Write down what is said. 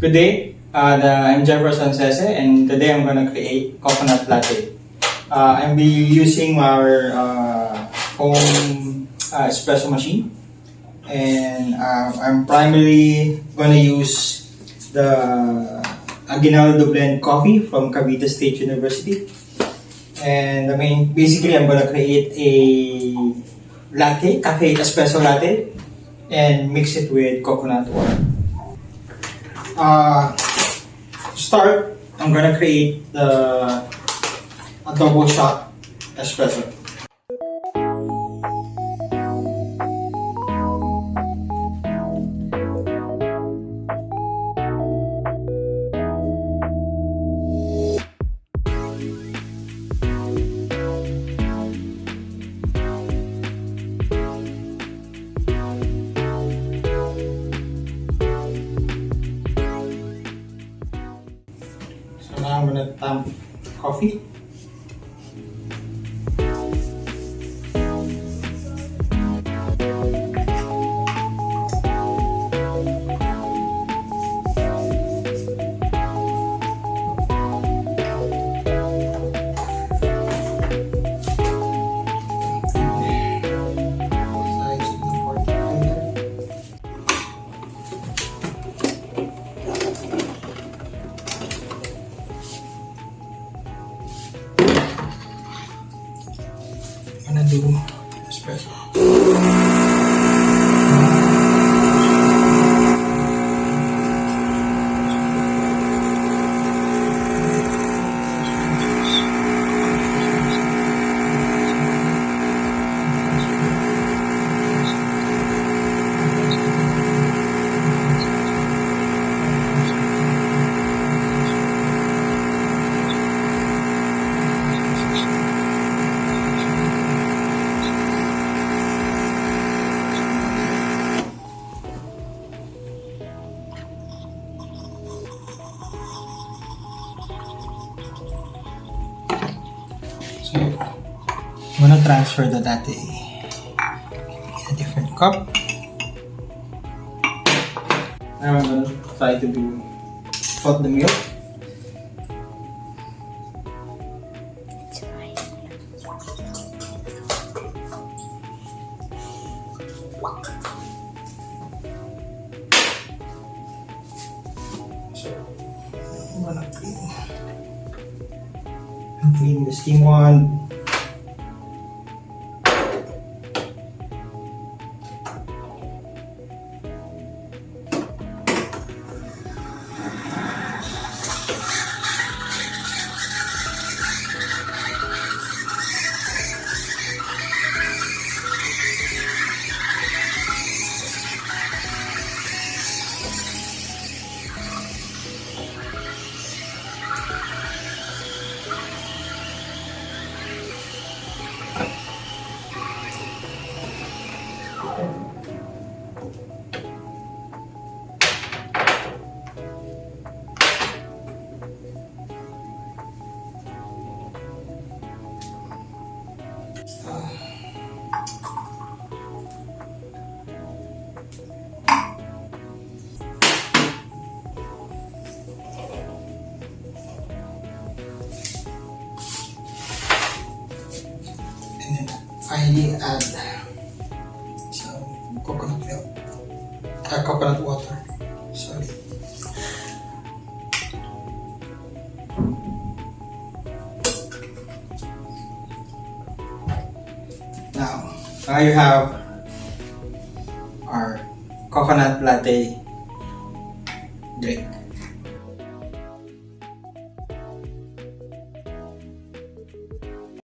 Good day, I'm Jefferson Sese, and today I'm going to create Coconut Latte. I'll be using our home espresso machine, and I'm primarily going to use the Aguinaldo blend coffee from Cavite State University. And basically I'm going to create a latte, cafe espresso latte, and mix it with coconut water. To start, I'm gonna create a double shot espresso. Now I'm gonna dump coffee. I'm gonna do espresso. So, I'm gonna transfer the latte in a different cup. Now I'm gonna try to put the milk. So, I'm gonna clean the steam wand. And then finally add some coconut milk, coconut water. Sorry. Now you have our coconut latte drink.